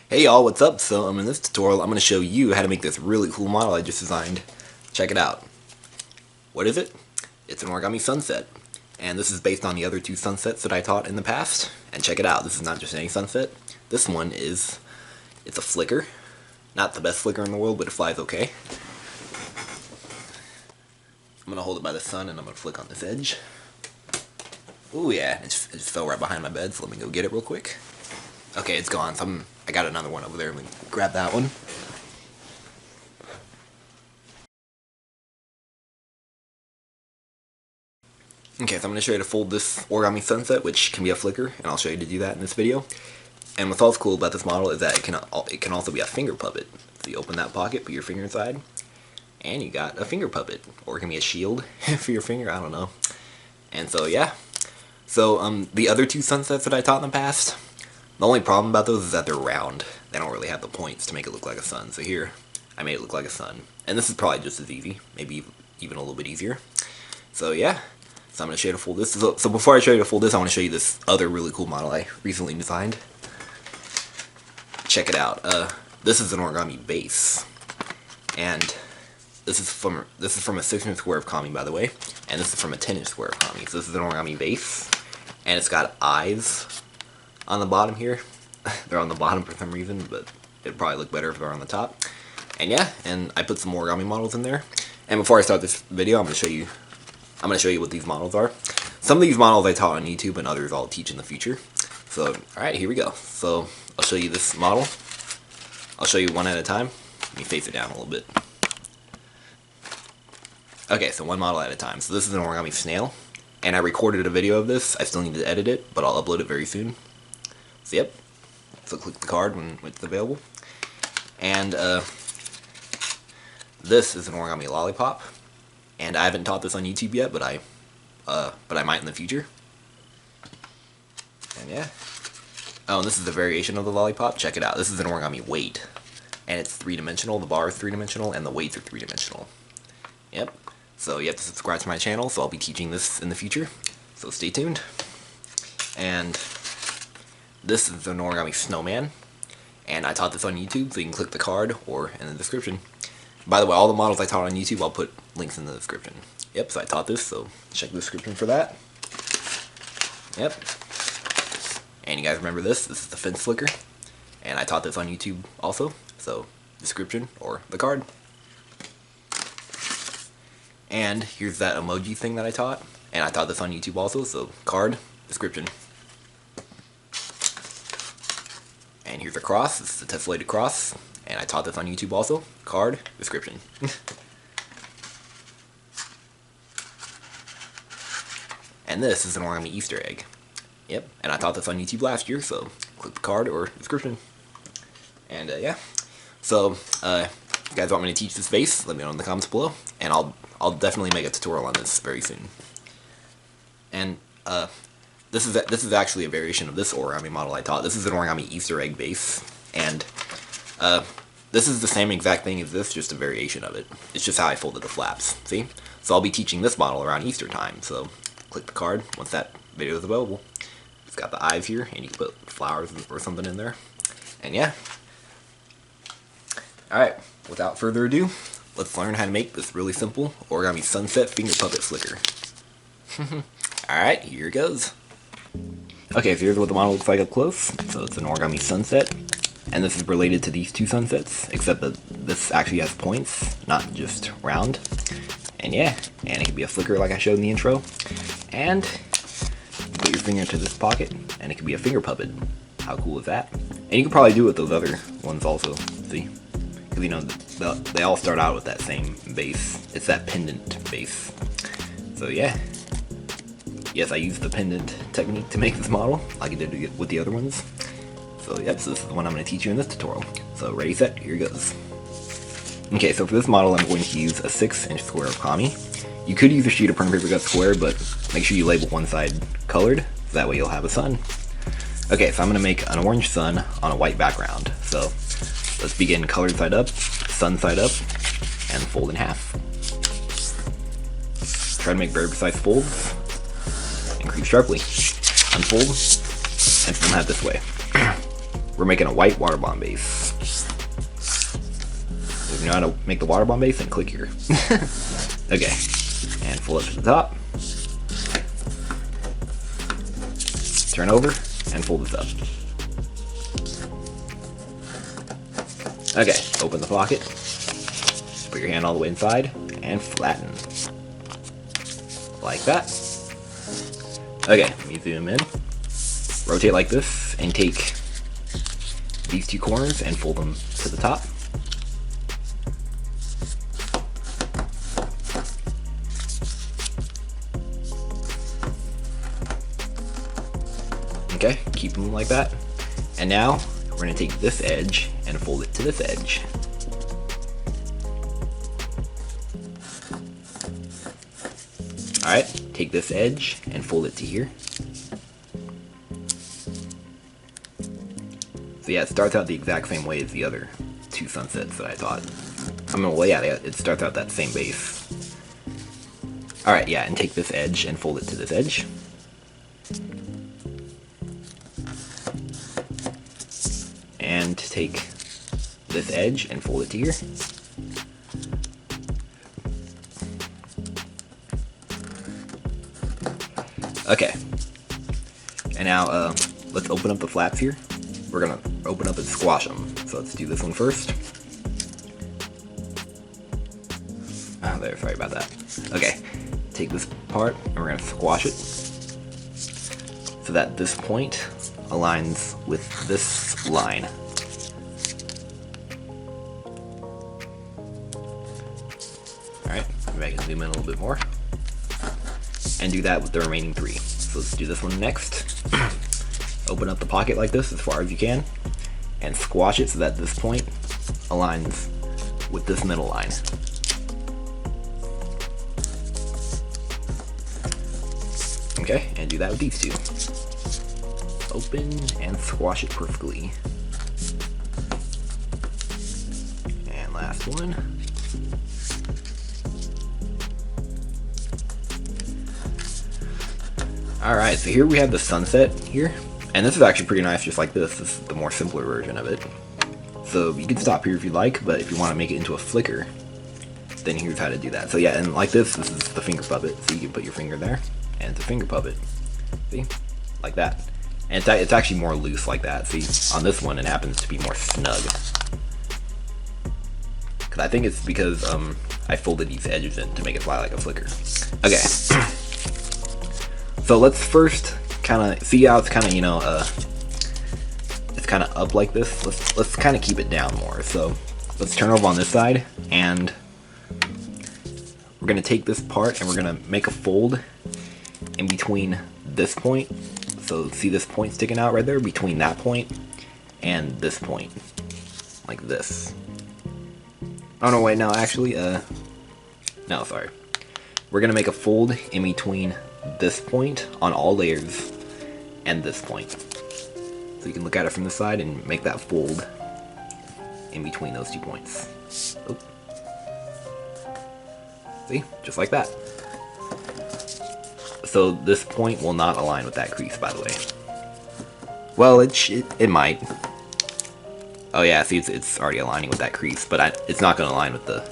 Hey y'all, what's up? So in this tutorial, I'm going to show you how to make this really cool model I just designed. Check it out. What is it? It's an origami sunset. And this is based on the other two sunsets that I taught in the past. And check it out, this is not just any sunset. This one it's a flicker. Not the best flicker in the world, but it flies okay. I'm going to hold it by the sun and I'm going to flick on this edge. Ooh yeah, it just fell right behind my bed, so let me go get it real quick. Okay, it's gone, so I got another one over there. Let me grab that one. Okay, so I'm going to show you to fold this origami sunset, which can be a flicker, and I'll show you to do that in this video. And what's also cool about this model is that it can also be a finger puppet. So you open that pocket, put your finger inside, and you got a finger puppet. Or it can be a shield for your finger, I don't know. And so yeah. So the other two sunsets that I taught in the past, the only problem about those is that they're round. They don't really have the points to make it look like a sun. So here, I made it look like a sun. And this is probably just as easy, maybe even a little bit easier. So yeah, so I'm going to show you to fold this. So before I show you to fold this, I want to show you this other really cool model I recently designed. Check it out. This is an origami base. And this is from a 6-inch square of kami, by the way. And this is from a 10-inch square of kami. So this is an origami base. And it's got eyes on the bottom here. They're on the bottom for some reason, but it'd probably look better if they're on the top. And yeah, and I put some origami models in there. And before I start this video, I'm going to show you what these models are. Some of these models I taught on YouTube, and others I'll teach in the future. So, alright, here we go. So, I'll show you this model. I'll show you one at a time. Let me face it down a little bit. Okay, so one model at a time. So this is an origami snail. And I recorded a video of this. I still need to edit it, but I'll upload it very soon. So yep. So click the card when it's available. And this is an origami lollipop. And I haven't taught this on YouTube yet, but I might in the future. And yeah. Oh, and this is a variation of the lollipop. Check it out. This is an origami weight. And it's 3-dimensional. The bar is 3-dimensional, and the weights are 3-dimensional. Yep. So you have to subscribe to my channel, so I'll be teaching this in the future. So stay tuned. And this is an origami snowman. And I taught this on YouTube, so you can click the card or in the description. By the way, all the models I taught on YouTube, I'll put links in the description. Yep, so I taught this, so check the description for that. Yep. And you guys remember this? This is the fence flicker. And I taught this on YouTube also, so description or the card. And here's that emoji thing that I taught. And I taught this on YouTube also, so card, description. And here's a cross. This is a tessellated cross. And I taught this on YouTube also. Card, description. And this is an origami Easter egg. Yep, and I taught this on YouTube last year, so click the card or description. And yeah. So, if you guys want me to teach this base, let me know in the comments below. And I'll definitely make a tutorial on this very soon. And this is actually a variation of this origami model I taught. This is an origami Easter egg base, and this is the same exact thing as this, just a variation of it. It's just how I folded the flaps. See? So I'll be teaching this model around Easter time. So click the card once that video is available. It's got the eyes here, and you can put flowers or something in there. And yeah. Alright, without further ado, let's learn how to make this really simple origami sunset finger puppet flicker. Alright, here it goes. Okay, so here's what the model looks like up close. So it's an origami sunset. And this is related to these two sunsets, except that this actually has points, not just round. And yeah, and it can be a flicker like I showed in the intro. And put your finger into this pocket, and it can be a finger puppet. How cool is that? And you can probably do it with those other ones also, see? Because, you know, they all start out with that same base. It's that pendant base. So yeah. Yes, I used the pendant technique to make this model, like I did with the other ones. So yep, so this is the one I'm going to teach you in this tutorial. So ready, set, here goes. Okay, so for this model I'm going to use a 6-inch square of kami. You could use a sheet of perm paper cut square, but make sure you label one side colored, so that way you'll have a sun. Okay, so I'm going to make an orange sun on a white background. So let's begin colored side up, sun side up, and fold in half. Try to make very precise folds, and creep sharply. Unfold, and film that this way. we're making a white water bomb base. If you know how to make the water bomb base, then click here. Okay, and fold it to the top. Turn over and fold this up. Okay, open the pocket. Put your hand all the way inside and flatten. Like that. Okay, let me zoom in. Rotate like this and take these two corners and fold them to the top. Okay, keep them like that. And now we're going to take this edge and fold it to this edge. Alright, take this edge and fold it to here. So yeah, it starts out the exact same way as the other two sunsets that I thought. I mean, well, yeah, it starts out that same base. Alright, yeah, and take this edge and fold it to this edge. And take this edge and fold it to here. Okay. And now, let's open up the flaps here. We're gonna open up and squash them. So let's do this one first. Oh, there, sorry about that. Okay, take this part and we're gonna squash it so that this point aligns with this line. Alright, maybe I can zoom in a little bit more. And do that with the remaining three. So let's do this one next. Open up the pocket like this as far as you can and squash it so that this point aligns with this middle line. Okay, and do that with these two. Open and squash it perfectly. And last one. Alright, so here we have the sunset here. And this is actually pretty nice just like this. This is the more simpler version of it. So you can stop here if you like, but if you want to make it into a flicker, then here's how to do that. So yeah, and like this is the finger puppet. So you can put your finger there, and it's a finger puppet. See? Like that. And it's actually more loose like that. See, on this one it happens to be more snug. Cause I think it's because I folded these edges in to make it fly like a flicker. Okay. So let's first kind of see how it's kind of, you know, it's kind of up like this. Let's kind of keep it down more. So let's turn over on this side, and we're gonna take this part and we're gonna make a fold in between this point. So see this point sticking out right there between that point and this point, like this. Oh no, wait, no, actually, no, sorry. We're gonna make a fold in between this point on all layers and this point. So you can look at it from the side and make that fold in between those 2 points. Oh. See? Just like that. So this point will not align with that crease, by the way. Well, it might. Oh yeah, see, it's already aligning with that crease, but it's not going to align with the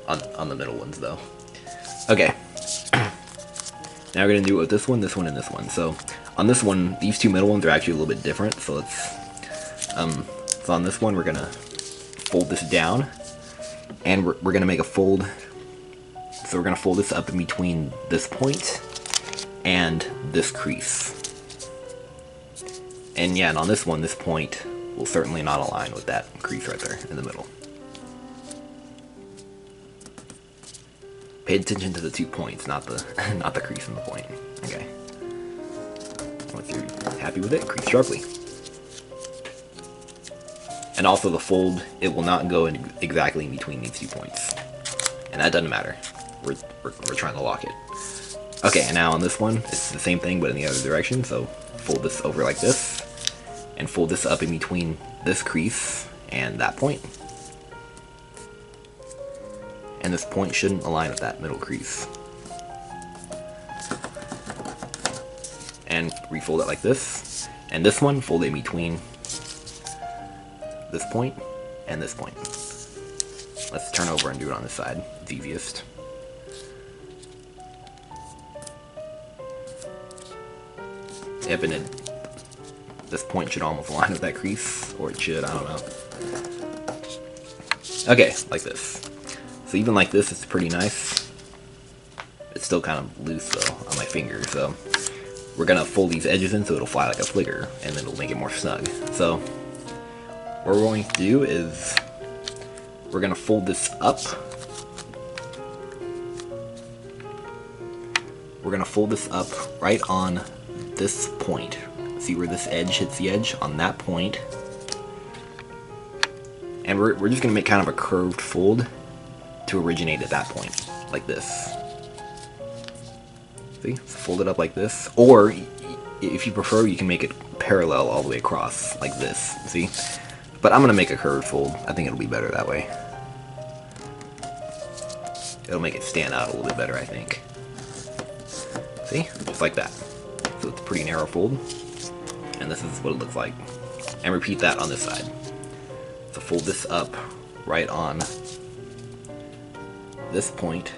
on the middle ones though. Okay. Now we're going to do it with this one, and this one. So on this one, these two middle ones are actually a little bit different. So let's, so on this one, we're going to fold this down, and we're going to make a fold. So we're going to fold this up in between this point and this crease. And yeah, and on this one, this point will certainly not align with that crease right there in the middle. Pay attention to the 2 points, not the crease in the point. Okay. Once you're happy with it, crease sharply. And also the fold, it will not go in exactly in between these 2 points. And that doesn't matter. We're trying to lock it. Okay, and now on this one, it's the same thing but in the other direction. So fold this over like this, and fold this up in between this crease and that point. And this point shouldn't align with that middle crease. And refold it like this. And this one, fold it in between this point, and this point. Let's turn over and do it on this side. It's easiest. Yep, and this point should almost align with that crease, or it should, I don't know. Okay, like this. So even like this, it's pretty nice. It's still kind of loose though on my finger, so we're gonna fold these edges in so it'll fly like a flicker, and then it'll make it more snug. So what we're going to do is we're gonna fold this up. We're gonna fold this up right on this point. See where this edge hits the edge? On that point. And we're just gonna make kind of a curved fold to originate at that point, like this. See? So fold it up like this. Or, if you prefer, you can make it parallel all the way across, like this. See? But I'm gonna make a curved fold. I think it'll be better that way. It'll make it stand out a little bit better, I think. See? Just like that. So it's a pretty narrow fold. And this is what it looks like. And repeat that on this side. So fold this up right on this point.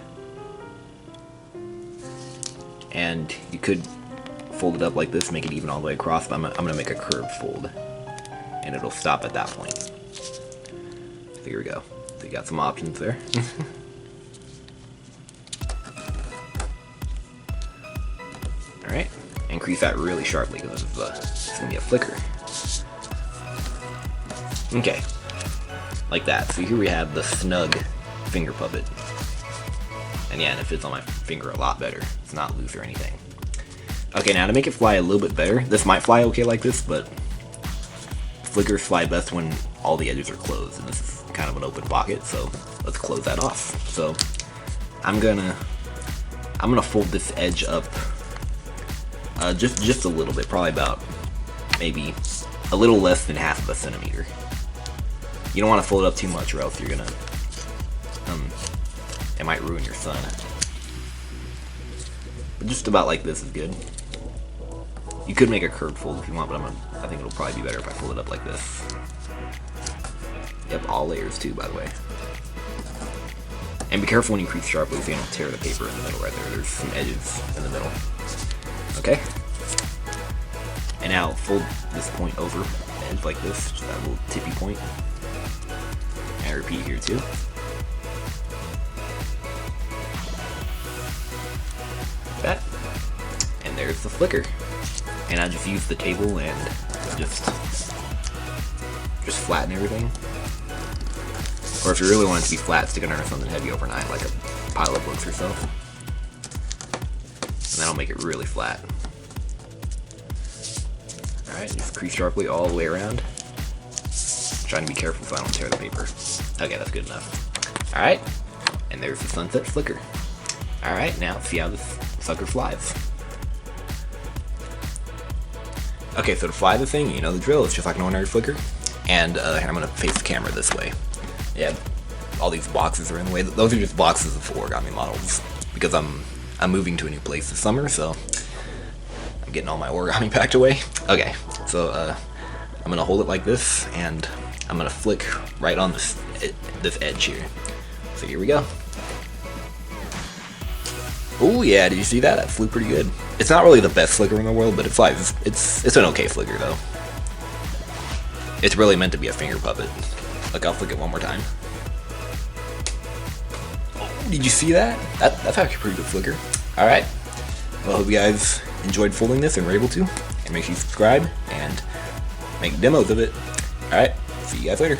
And you could fold it up like this, make it even all the way across, but I'm going to make a curved fold. And it'll stop at that point. So here we go. So you got some options there. Alright, increase that really sharply because it's going to be a flicker. Okay, like that. So here we have the snug finger puppet. And yeah, and it fits on my finger a lot better. It's not loose or anything. Okay, now to make it fly a little bit better, this might fly okay like this, but flickers fly best when all the edges are closed, and this is kind of an open pocket, so let's close that off. So I'm gonna fold this edge up just a little bit, probably about maybe a little less than half of a centimeter. You don't want to fold it up too much, or else you're gonna it might ruin your sun. But just about like this is good. You could make a curved fold if you want, but I think it'll probably be better if I fold it up like this. Yep, all layers too, by the way. And be careful when you crease sharply so you don't tear the paper in the middle right there. There's some edges in the middle. Okay? And now fold this point over the edge like this, just that little tippy point. And repeat here too. That. And there's the flicker. And I just use the table and just flatten everything. Or if you really want it to be flat, stick it under something heavy overnight, like a pile of books or so. And that'll make it really flat. Alright, just crease sharply all the way around. Trying to be careful so I don't tear the paper. Okay, that's good enough. Alright, and there's the sunset flicker. Alright, now see how this sucker flies. Okay, so to fly the thing, you know the drill. It's just like an ordinary flicker. And I'm going to face the camera this way. Yeah, all these boxes are in the way. Those are just boxes of origami models. Because I'm moving to a new place this summer, so I'm getting all my origami packed away. Okay, so I'm going to hold it like this, and I'm going to flick right on this edge here. So here we go. Oh yeah, did you see that? That flew pretty good. It's not really the best flicker in the world, but it flies. It's an okay flicker though. It's really meant to be a finger puppet. Look, I'll flick it one more time. Oh, did you see that? That's actually a pretty good flicker. Alright. Well, I hope you guys enjoyed folding this and were able to. And make sure you subscribe and make demos of it. Alright, see you guys later.